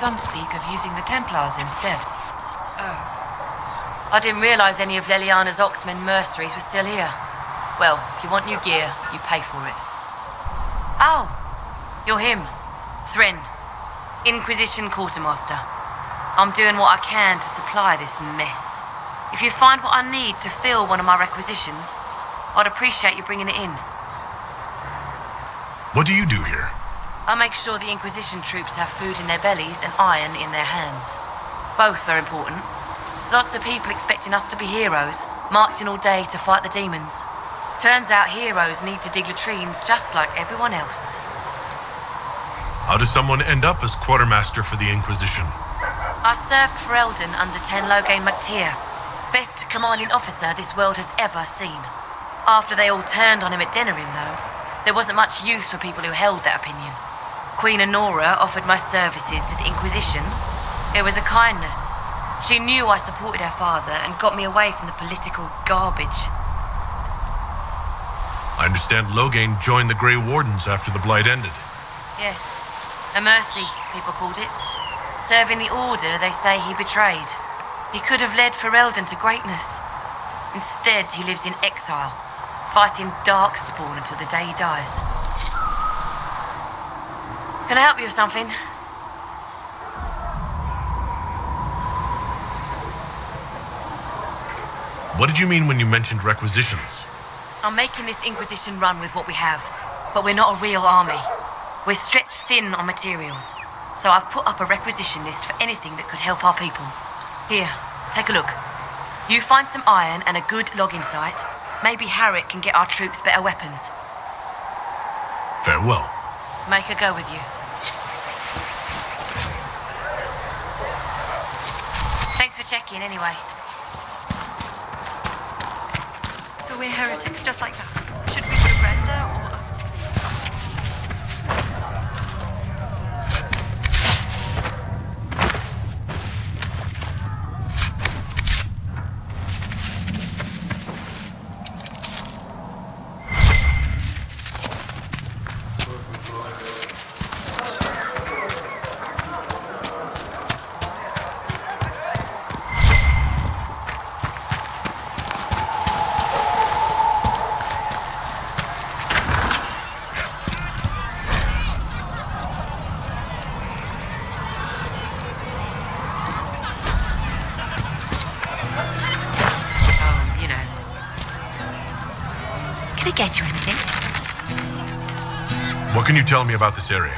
some speak of using the Templars instead. Oh. I didn't realize any of Leliana's Oxmen mercenaries were still here. Well, if you want new gear, you pay for it. Oh, you're him. Thren, Inquisition Quartermaster. I'm doing what I can to supply this mess. If you find what I need to fill one of my requisitions, I'd appreciate you bringing it in. What do you do here? I make sure the Inquisition troops have food in their bellies and iron in their hands. Both are important. Lots of people expecting us to be heroes, marching all day to fight the demons. Turns out heroes need to dig latrines just like everyone else. How does someone end up as quartermaster for the Inquisition? I served for Eldon under Tenloge MacTier, best commanding officer this world has ever seen. After they all turned on him at Denerim, though, there wasn't much use for people who held that opinion. Queen Honora offered my services to the Inquisition. It was a kindness. She knew I supported her father and got me away from the political garbage. I understand Loghain joined the Grey Wardens after the Blight ended. Yes, a mercy, people called it. Serving the Order they say he betrayed. He could have led Ferelden to greatness. Instead, he lives in exile, fighting Darkspawn until the day he dies. Can I help you with something? What did you mean when you mentioned requisitions? I'm making this Inquisition run with what we have, but we're not a real army. We're stretched thin on materials, so I've put up a requisition list for anything that could help our people. Here, take a look. You find some iron and a good logging site, maybe Harriet can get our troops better weapons. Farewell. Make a go with you. Thanks for checking anyway. So we're heretics just like that? Should we surrender or... Can I get you anything? What can you tell me about this area?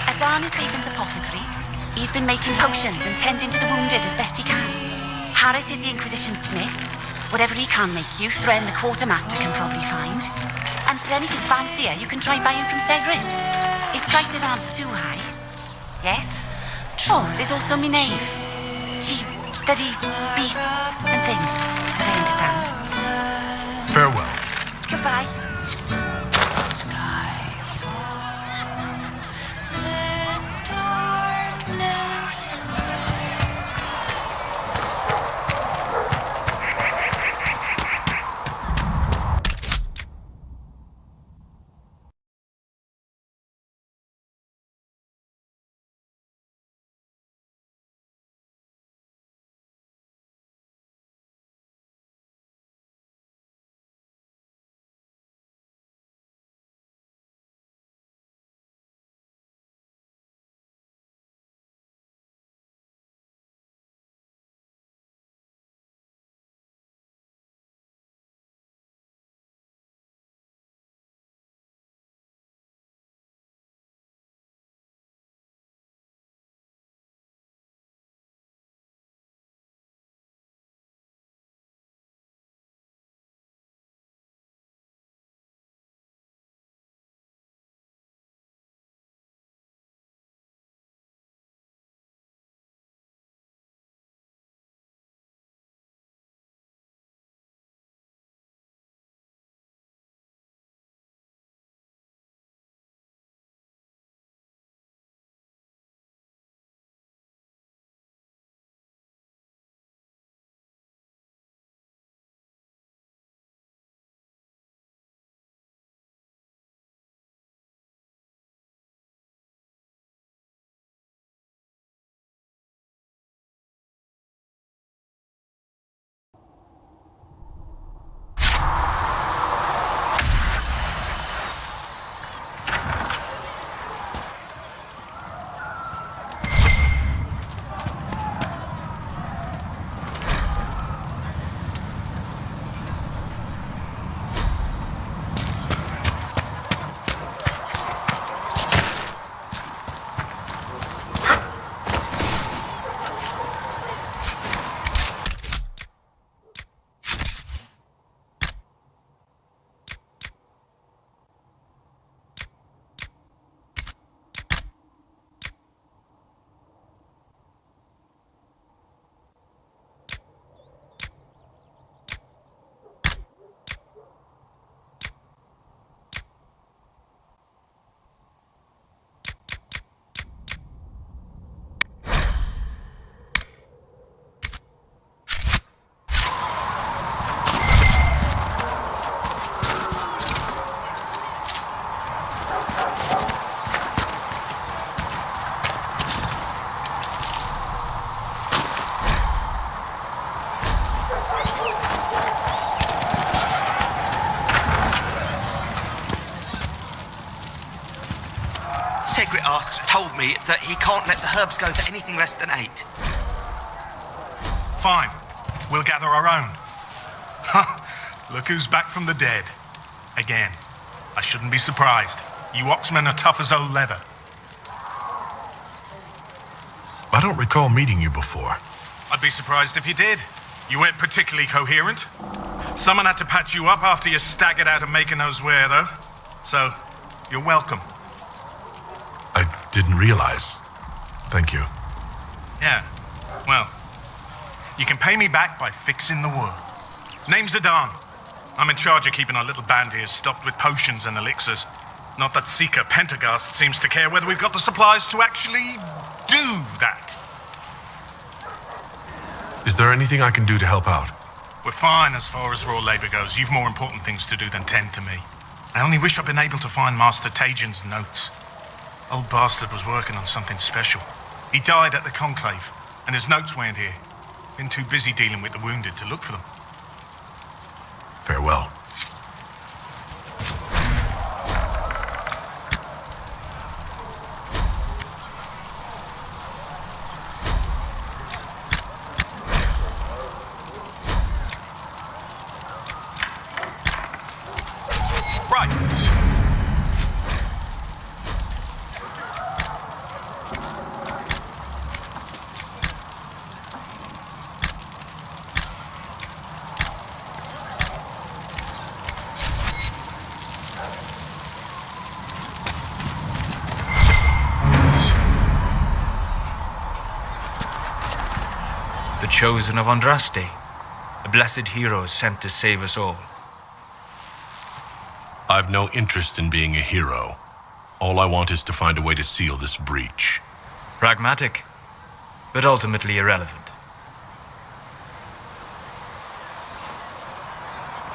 Adan is Safan's apothecary. He's been making potions and tending to the wounded as best he can. Harriet is the Inquisition smith. Whatever he can make you, Thren the quartermaster can probably find. And for anything fancier, you can try buying from Segret. His prices aren't too high. Yet. Oh, there's also my knave. She studies beasts and things, as I understand. Farewell. Goodbye. told me that he can't let the herbs go for anything less than 8. Fine. We'll gather our own. Look who's back from the dead. Again. I shouldn't be surprised. You Oxmen are tough as old leather. I don't recall meeting you before. I'd be surprised if you did. You weren't particularly coherent. Someone had to patch you up after you staggered out of making those wear, though. So, you're welcome. I didn't realize. Thank you. Yeah. Well, you can pay me back by fixing the wound. Name's Adan. I'm in charge of keeping our little band here stocked with potions and elixirs. Not that Seeker Pentagast seems to care whether we've got the supplies to actually do that. Is there anything I can do to help out? We're fine as far as raw labor goes. You've more important things to do than tend to me. I only wish I'd been able to find Master Tajin's notes. Old bastard was working on something special. He died at the Conclave, and his notes weren't here. Been too busy dealing with the wounded to look for them. Farewell. Chosen of Andraste, a blessed hero sent to save us all. I've no interest in being a hero. All I want is to find a way to seal this breach. Pragmatic, but ultimately irrelevant.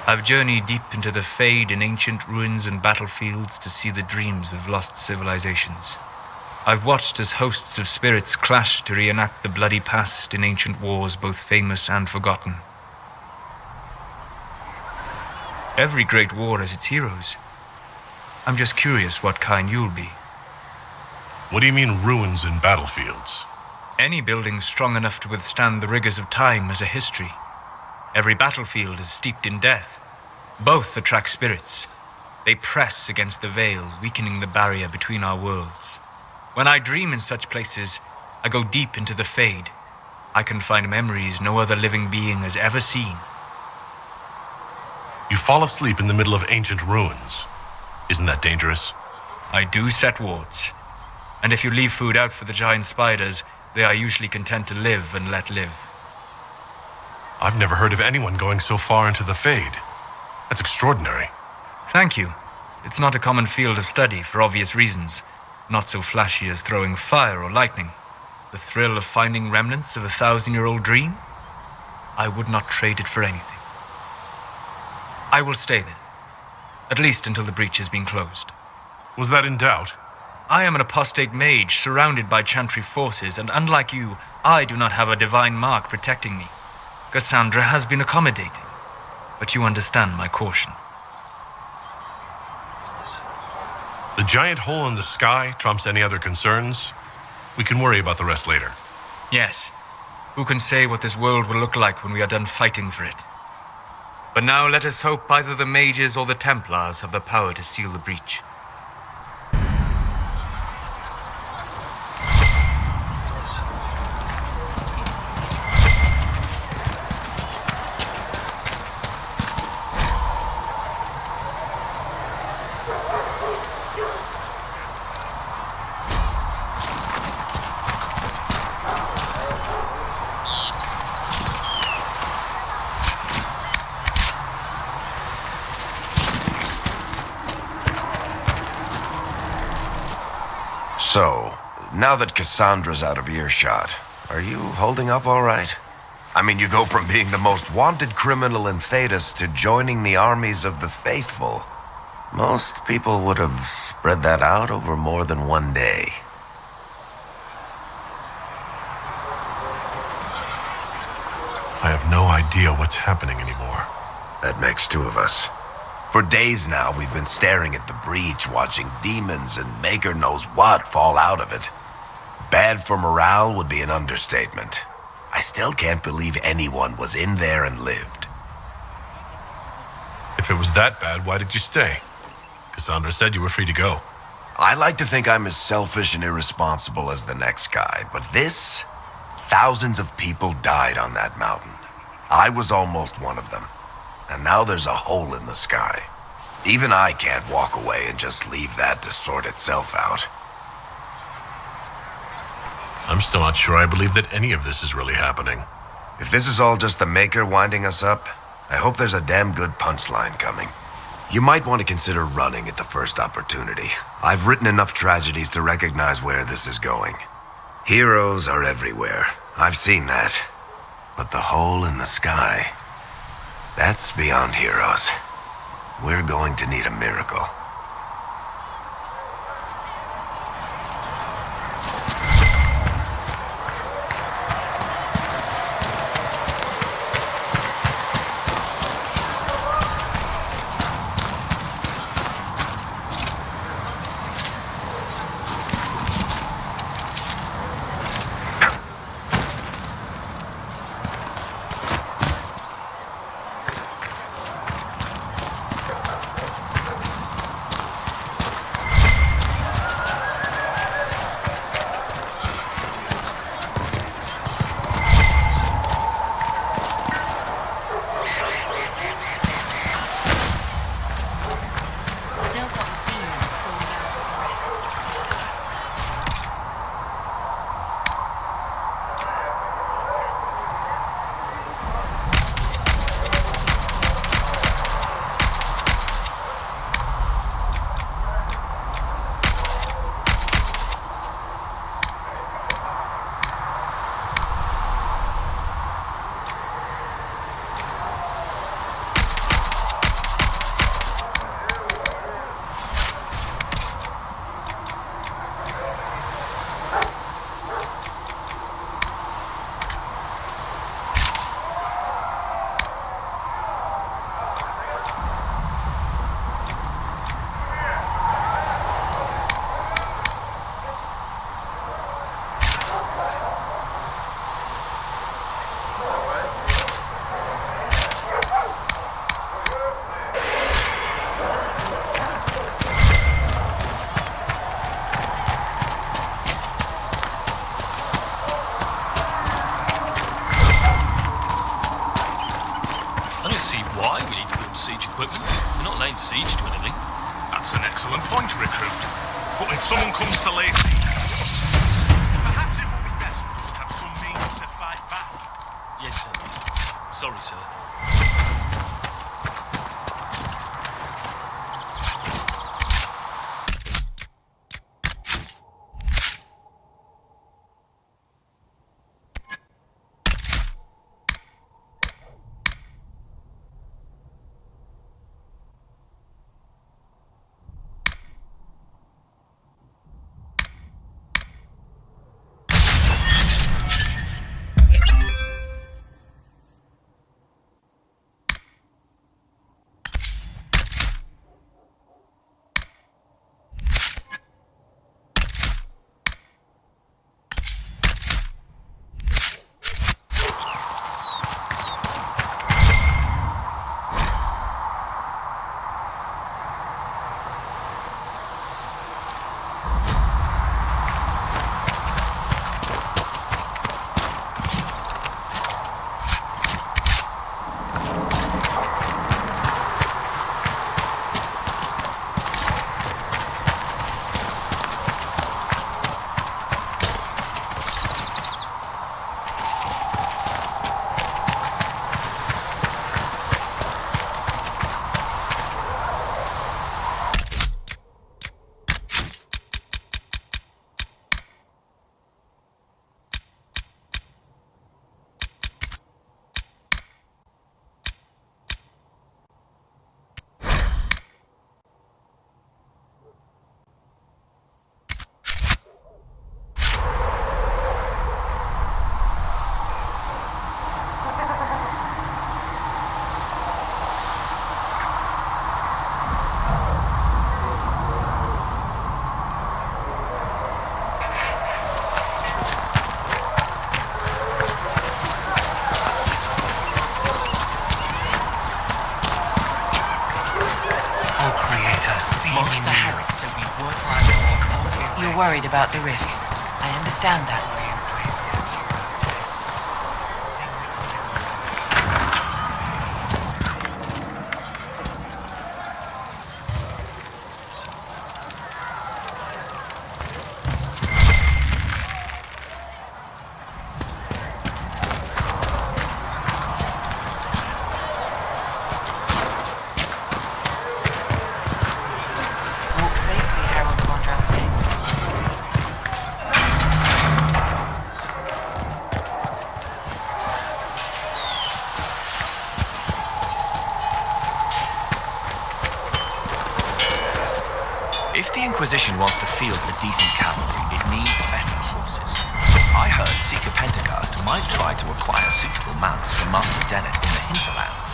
I've journeyed deep into the Fade in ancient ruins and battlefields to see the dreams of lost civilizations. I've watched as hosts of spirits clash to reenact the bloody past in ancient wars both famous and forgotten. Every great war has its heroes. I'm just curious what kind you'll be. What do you mean ruins and battlefields? Any building strong enough to withstand the rigors of time has a history. Every battlefield is steeped in death. Both attract spirits. They press against the veil, weakening the barrier between our worlds. When I dream in such places, I go deep into the Fade. I can find memories no other living being has ever seen. You fall asleep in the middle of ancient ruins. Isn't that dangerous? I do set wards. And if you leave food out for the giant spiders, they are usually content to live and let live. I've never heard of anyone going so far into the Fade. That's extraordinary. Thank you. It's not a common field of study for obvious reasons. Not so flashy as throwing fire or lightning. The thrill of finding remnants of a 1,000-year-old dream? I would not trade it for anything. I will stay there. At least until the breach has been closed. Was that in doubt? I am an apostate mage surrounded by chantry forces, and unlike you, I do not have a divine mark protecting me. Cassandra has been accommodating, but you understand my caution. The giant hole in the sky trumps any other concerns. We can worry about the rest later. Yes. Who can say what this world will look like when we are done fighting for it? But now let us hope either the mages or the Templars have the power to seal the breach. So, now that Cassandra's out of earshot, are you holding up all right? I mean, you go from being the most wanted criminal in Thedas to joining the armies of the faithful. Most people would have spread that out over more than one day. I have no idea what's happening anymore. That makes two of us. For days now, we've been staring at the breach, watching demons and maker knows what fall out of it. Bad for morale would be an understatement. I still can't believe anyone was in there and lived. If it was that bad, why did you stay? Cassandra said you were free to go. I like to think I'm as selfish and irresponsible as the next guy, but this... Thousands of people died on that mountain. I was almost one of them. And now there's a hole in the sky. Even I can't walk away and just leave that to sort itself out. I'm still not sure I believe that any of this is really happening. If this is all just the Maker winding us up, I hope there's a damn good punchline coming. You might want to consider running at the first opportunity. I've written enough tragedies to recognize where this is going. Heroes are everywhere. I've seen that. But the hole in the sky... that's beyond heroes. We're going to need a miracle. Still got the demons falling out of the wrecks. I don't see why we need to build siege equipment. We're not laying siege to anything. That's an excellent point, Recruit. But if someone comes to lay siege, perhaps it would be best for us to have some means to fight back. Yes, sir. Sorry, sir. You're worried about the risks. I understand that. Walk safely, Harold Vondrasting. If the Inquisition wants to field a decent cavalry, it needs better horses. I heard Seeker Pentagast might try to acquire suitable mounts for Master Dennett in the hinterlands.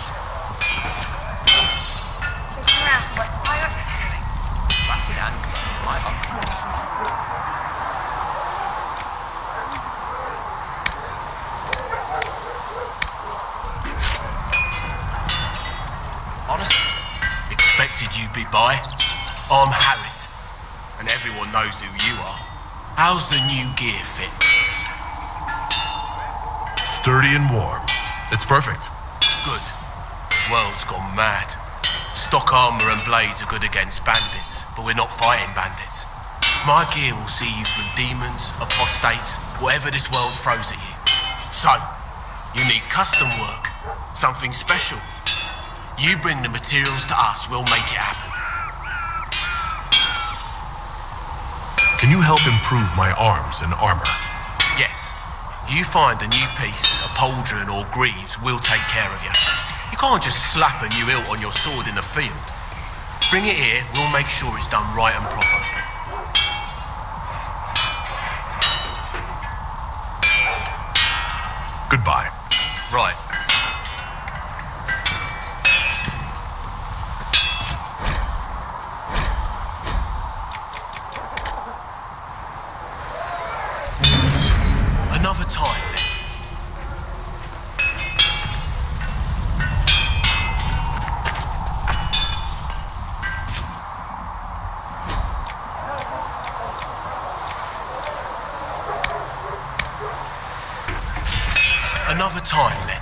Back in Antwerp, my uncle. Honestly, expected you'd be by. I'm Harriet, and everyone knows who you are. How's the new gear fit? Sturdy and warm. It's perfect. Good. World's gone mad. Stock armor and blades are good against bandits, but we're not fighting bandits. My gear will see you through demons, apostates, whatever this world throws at you. So, you need custom work, something special. You bring the materials to us, we'll make it happen. Can you help improve my arms and armor? Yes. You find a new piece, a pauldron or greaves, we'll take care of you. You can't just slap a new hilt on your sword in the field. Bring it here, we'll make sure it's done right and proper. Goodbye. Right. Another time, then. Another time, then.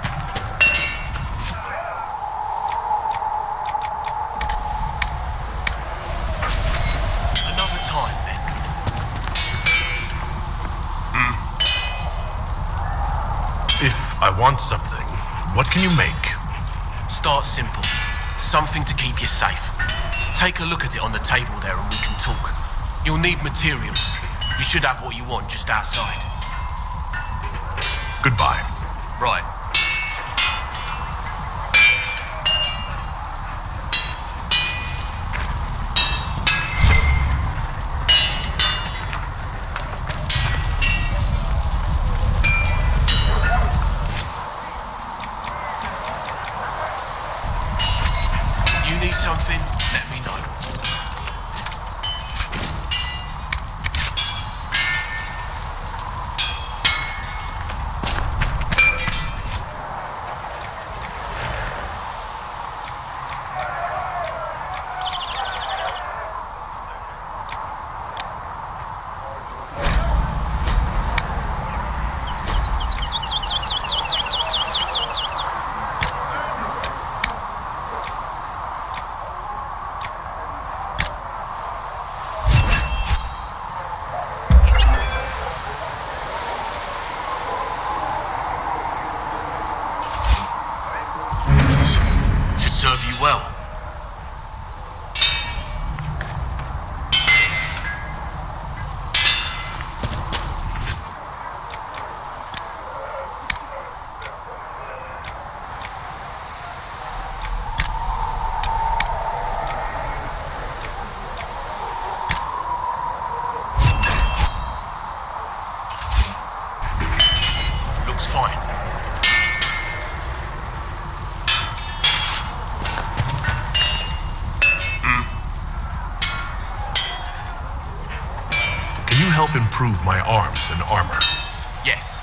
Another time, then. If I want something, what can you make? Start simple. Something to keep you safe. Take a look at it on the table there and we can talk. You'll need materials. You should have what you want just outside. Goodbye. Right. You need something? Let me know. Should serve you well. Looks fine. Can you help improve my arms and armor? Yes.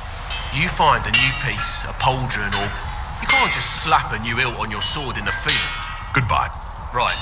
You find a new piece, a pauldron, or... You can't just slap a new hilt on your sword in the field. Goodbye. Right.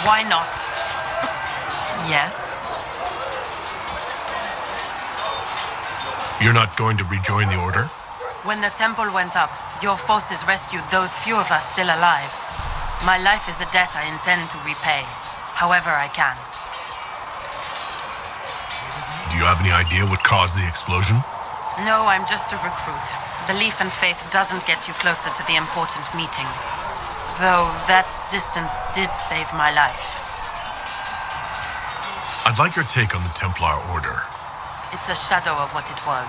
Why not? Yes? You're not going to rejoin the Order? When the temple went up, your forces rescued those few of us still alive. My life is a debt I intend to repay, however I can. Do you have any idea what caused the explosion? No, I'm just a recruit. Belief and faith doesn't get you closer to the important meetings. Though that distance did save my life. I'd like your take on the Templar Order. It's a shadow of what it was.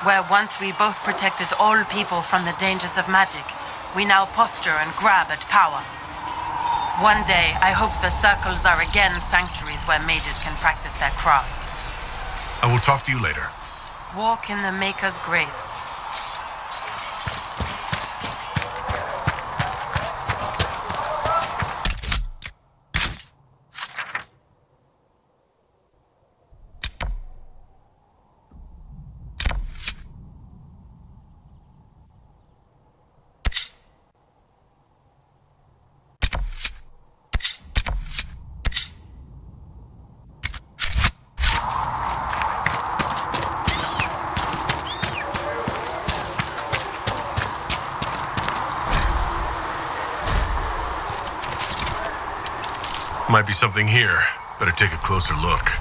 Where once we both protected all people from the dangers of magic, we now posture and grab at power. One day, I hope the circles are again sanctuaries where mages can practice their craft. I will talk to you later. Walk in the Maker's grace. Might be something here. Better take a closer look.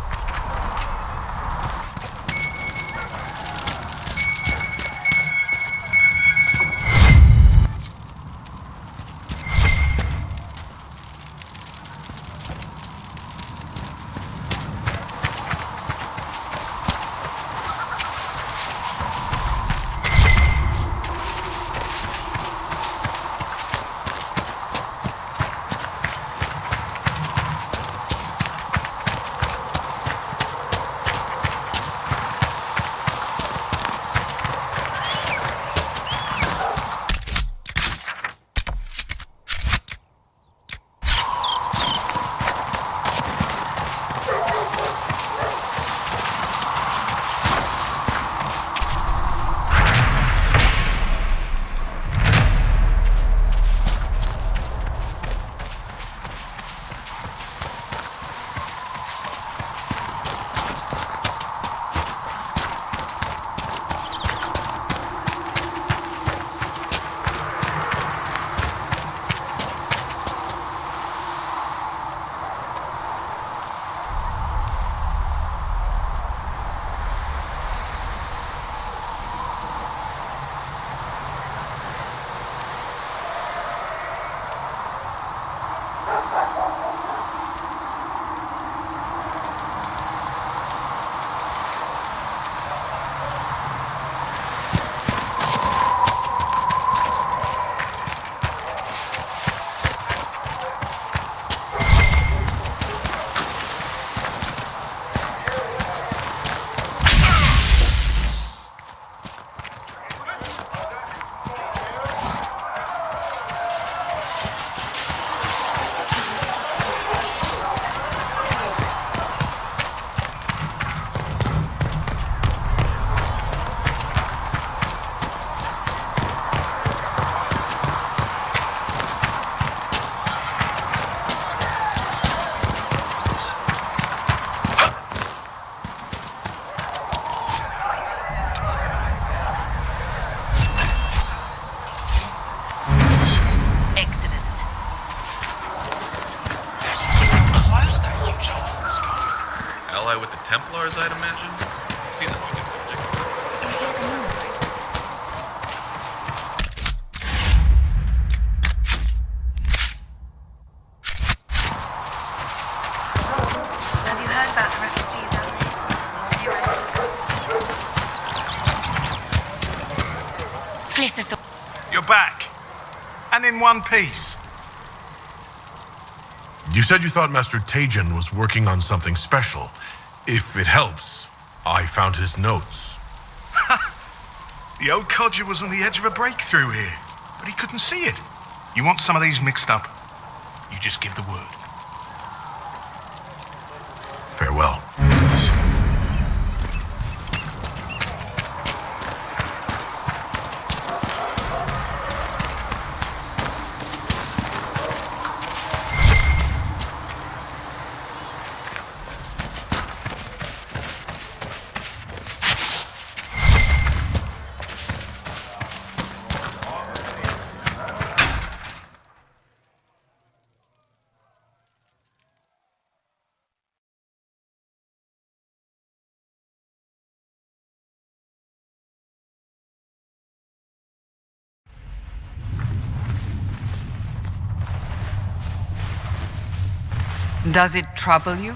Templars, I'd imagine. I've seen them on good magic. Have you heard about the refugees out in the hinterlands? Fliss of the... You're back. And in one piece. You said you thought Master Tajan was working on something special. If it helps, I found his notes. The old codger was on the edge of a breakthrough here, but he couldn't see it. You want some of these mixed up? You just give the word. Farewell. Does it trouble you?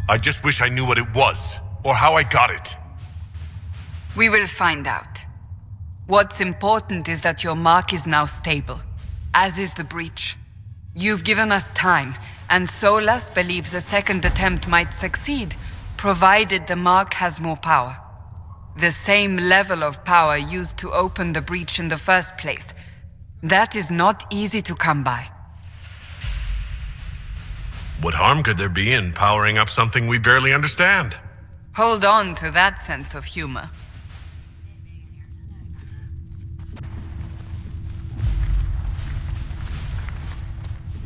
I just wish I knew what it was, or how I got it. We will find out. What's important is that your mark is now stable, as is the breach. You've given us time, and Solas believes a second attempt might succeed, provided the mark has more power. The same level of power used to open the breach in the first place. That is not easy to come by. What harm could there be in powering up something we barely understand? Hold on to that sense of humor.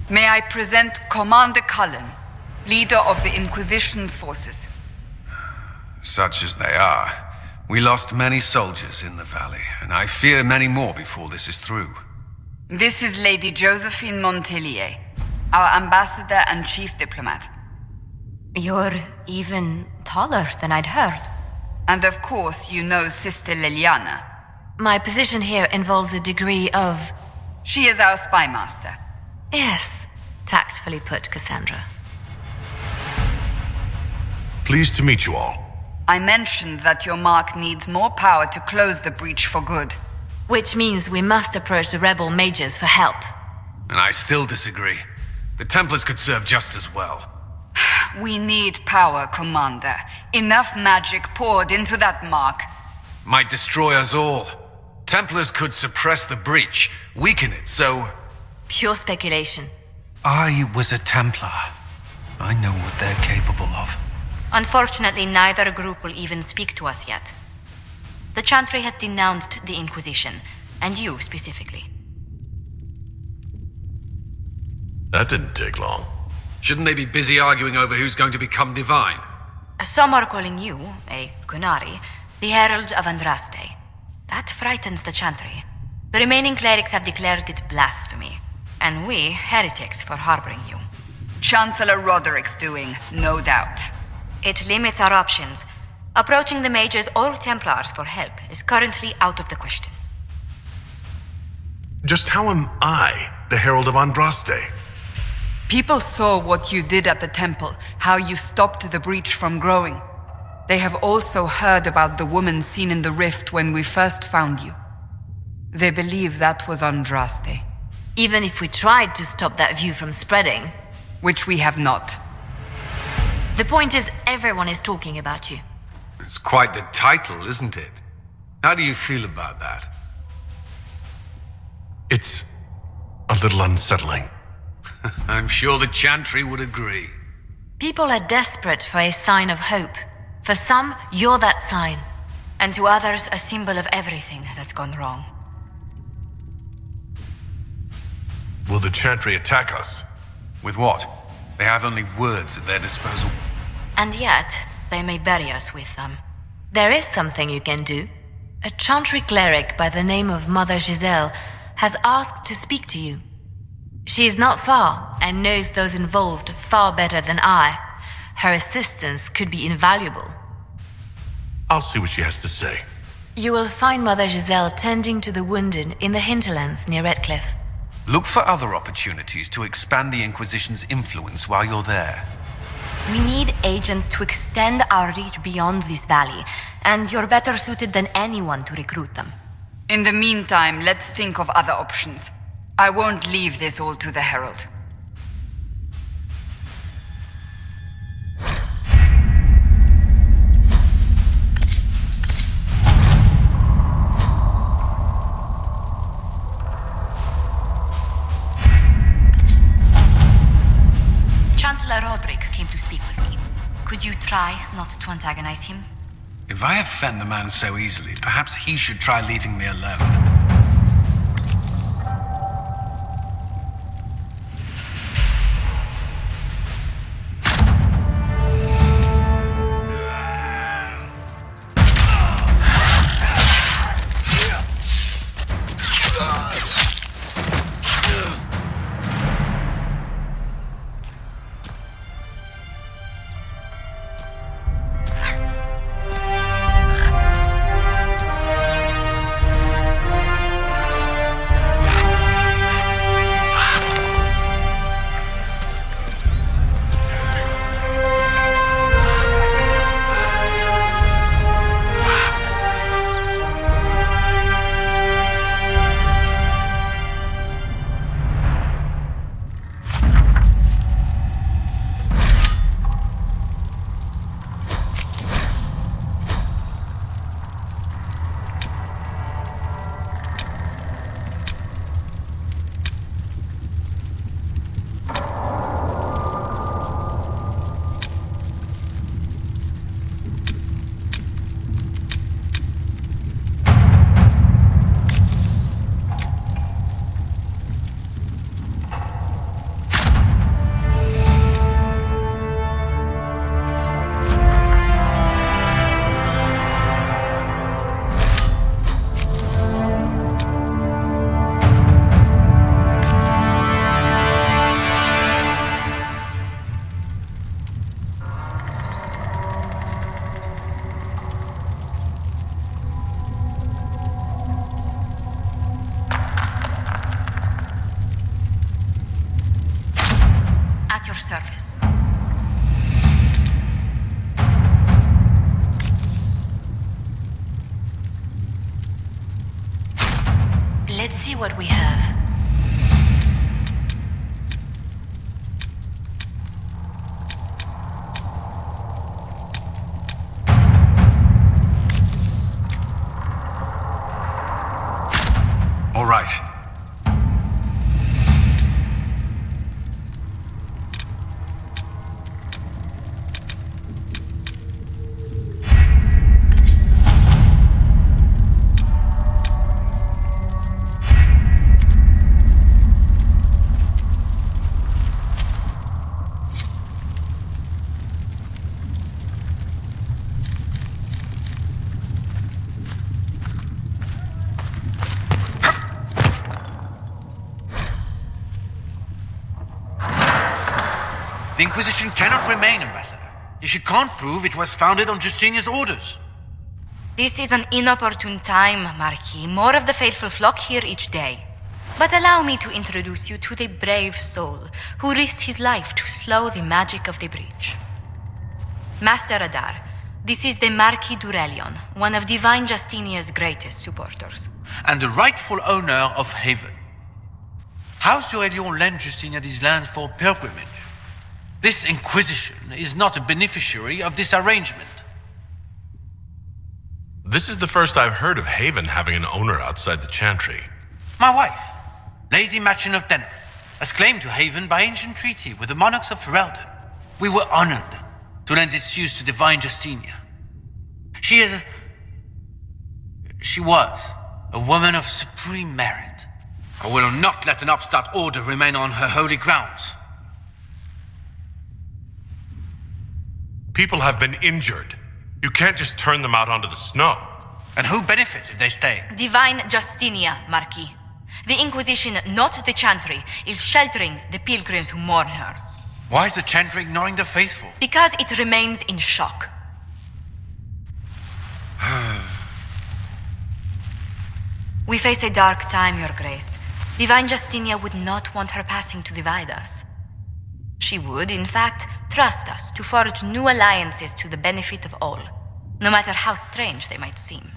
May I present Commander Cullen, leader of the Inquisition's forces. Such as they are, we lost many soldiers in the valley, and I fear many more before this is through. This is Lady Josephine Montelier, our ambassador and chief diplomat. You're even taller than I'd heard. And of course, you know Sister Liliana. My position here involves a degree of... She is our spy master. Yes, tactfully put, Cassandra. Pleased to meet you all. I mentioned that your mark needs more power to close the breach for good. Which means we must approach the rebel mages for help. And I still disagree. The Templars could serve just as well. We need power, Commander. Enough magic poured into that mark. Might destroy us all. Templars could suppress the breach, weaken it, so... Pure speculation. I was a Templar. I know what they're capable of. Unfortunately, neither group will even speak to us yet. The Chantry has denounced the Inquisition, and you specifically. That didn't take long. Shouldn't they be busy arguing over who's going to become divine? Some are calling you, a Gunari, the Herald of Andraste. That frightens the Chantry. The remaining clerics have declared it blasphemy, and we, heretics, for harboring you. Chancellor Roderick's doing, no doubt. It limits our options. Approaching the mages or Templars for help is currently out of the question. Just how am I the Herald of Andraste? People saw what you did at the temple, how you stopped the breach from growing. They have also heard about the woman seen in the rift when we first found you. They believe that was Andraste. Even if we tried to stop that view from spreading... Which we have not. The point is, everyone is talking about you. It's quite the title, isn't it? How do you feel about that? It's a little unsettling. I'm sure the Chantry would agree. People are desperate for a sign of hope. For some, you're that sign. And to others, a symbol of everything that's gone wrong. Will the Chantry attack us? With what? They have only words at their disposal. And yet, they may bury us with them. There is something you can do. A Chantry cleric by the name of Mother Giselle has asked to speak to you. She is not far and knows those involved far better than I. Her assistance could be invaluable. I'll see what she has to say. You will find Mother Giselle tending to the wounded in the hinterlands near Redcliffe. Look for other opportunities to expand the Inquisition's influence while you're there. We need agents to extend our reach beyond this valley, and you're better suited than anyone to recruit them. In the meantime, let's think of other options. I won't leave this all to the Herald. Chancellor Roderick came to speak with me. Could you try not to antagonize him? If I offend the man so easily, perhaps he should try leaving me alone. at your service. Let's see what we have. All right. The Inquisition cannot remain, Ambassador, if you can't prove it was founded on Justinian's orders. This is an inopportune time, Marquis. More of the faithful flock here each day. But allow me to introduce you to the brave soul who risked his life to slow the magic of the breach. Master Adar, this is the Marquis d'Aurelion, one of Divine Justinia's greatest supporters. And the rightful owner of Haven. House d'Aurelion lent Justinia these lands for pilgrimage. This Inquisition is not a beneficiary of this arrangement. This is the first I've heard of Haven having an owner outside the Chantry. My wife, Lady Machin of Denner, has claim to Haven by ancient treaty with the monarchs of Ferelden. We were honored to lend its use to Divine Justinia. She was a woman of supreme merit. I will not let an upstart order remain on her holy grounds. People have been injured. You can't just turn them out onto the snow. And who benefits if they stay? Divine Justinia, Marquis. The Inquisition, not the Chantry, is sheltering the pilgrims who mourn her. Why is the Chantry ignoring the faithful? Because it remains in shock. We face a dark time, Your Grace. Divine Justinia would not want her passing to divide us. She would, in fact, trust us to forge new alliances to the benefit of all, no matter how strange they might seem.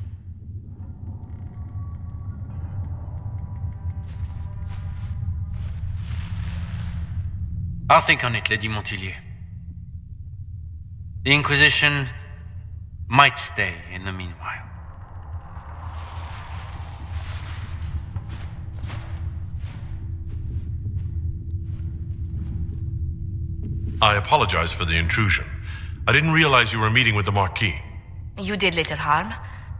I'll think on it, Lady Montillier. The Inquisition might stay in the meanwhile. I apologize for the intrusion. I didn't realize you were meeting with the Marquis. You did little harm.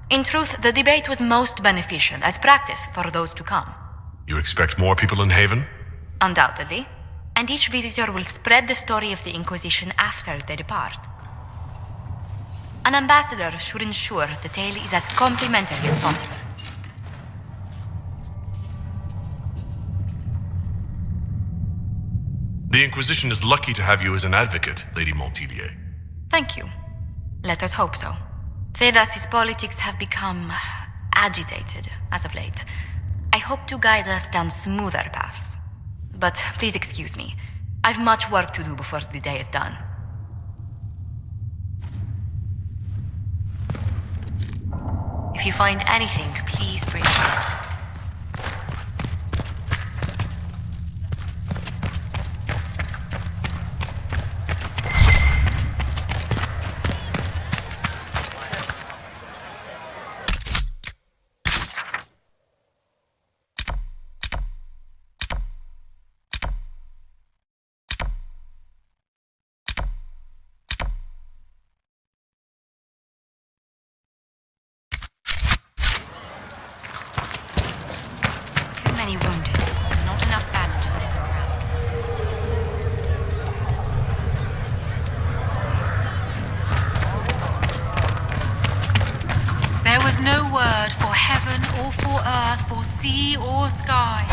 In truth, the debate was most beneficial as practice for those to come. You expect more people in Haven? Undoubtedly. And each visitor will spread the story of the Inquisition after they depart. An ambassador should ensure the tale is as complimentary as possible. The Inquisition is lucky to have you as an advocate, Lady Montillier. Thank you. Let us hope so. Thedas's politics have become agitated as of late. I hope to guide us down smoother paths. But please excuse me. I've much work to do before the day is done. If you find anything, please bring it in. Many wounded, and not enough bandages to go around. There was no word for heaven or for earth, for sea or sky.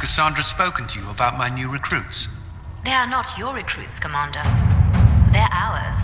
Cassandra spoken to you about my new recruits? They are not your recruits, Commander. They're ours.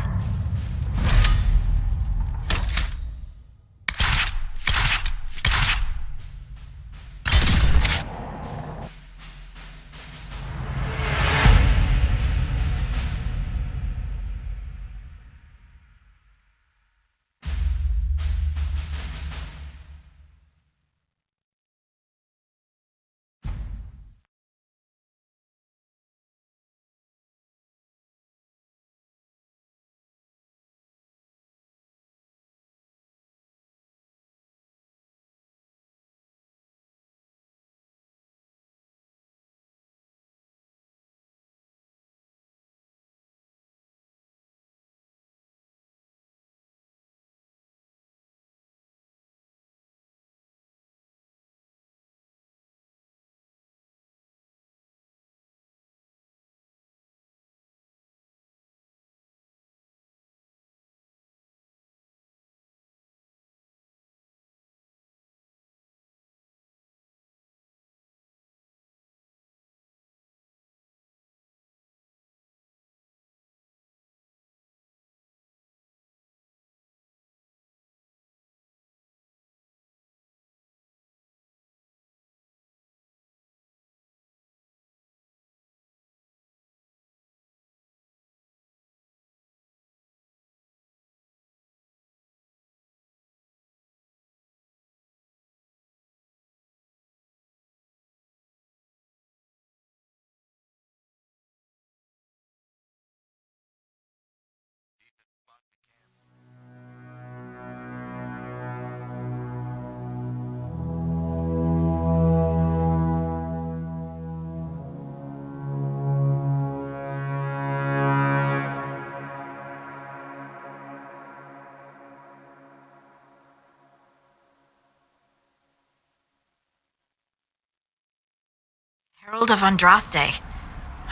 Herald of Andraste.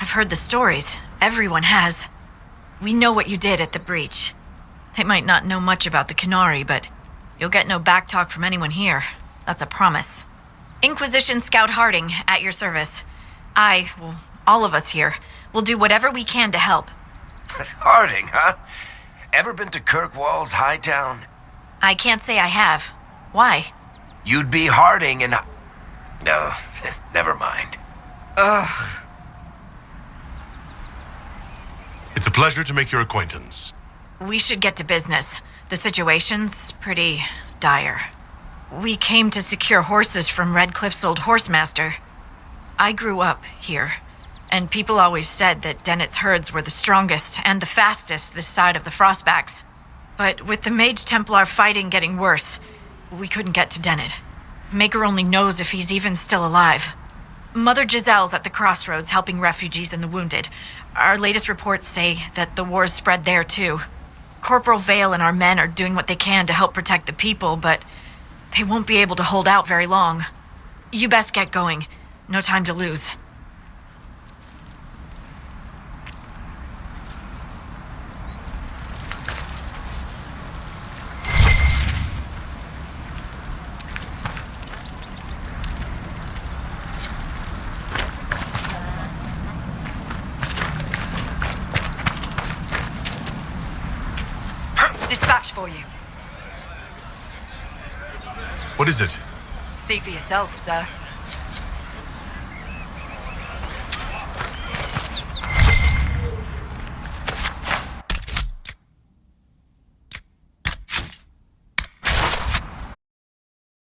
I've heard the stories. Everyone has. We know what you did at the breach. They might not know much about the Canary, but you'll get no backtalk from anyone here. That's a promise. Inquisition Scout Harding, at your service. All of us here, will do whatever we can to help. Harding, huh? Ever been to Kirkwall's Hightown? I can't say I have. Why? You'd be Harding and... No, never mind. Ugh. It's a pleasure to make your acquaintance. We should get to business. The situation's pretty dire. We came to secure horses from Redcliffe's old horsemaster. I grew up here, and people always said that Dennett's herds were the strongest and the fastest this side of the Frostbacks. But with the Mage Templar fighting getting worse, we couldn't get to Dennett. Maker only knows if he's even still alive. Mother Giselle's at the crossroads helping refugees and the wounded. Our latest reports say that the war's spread there too. Corporal Vale and our men are doing what they can to help protect the people, but they won't be able to hold out very long. You best get going. No time to lose. Dispatch for you. What is it? See for yourself, sir.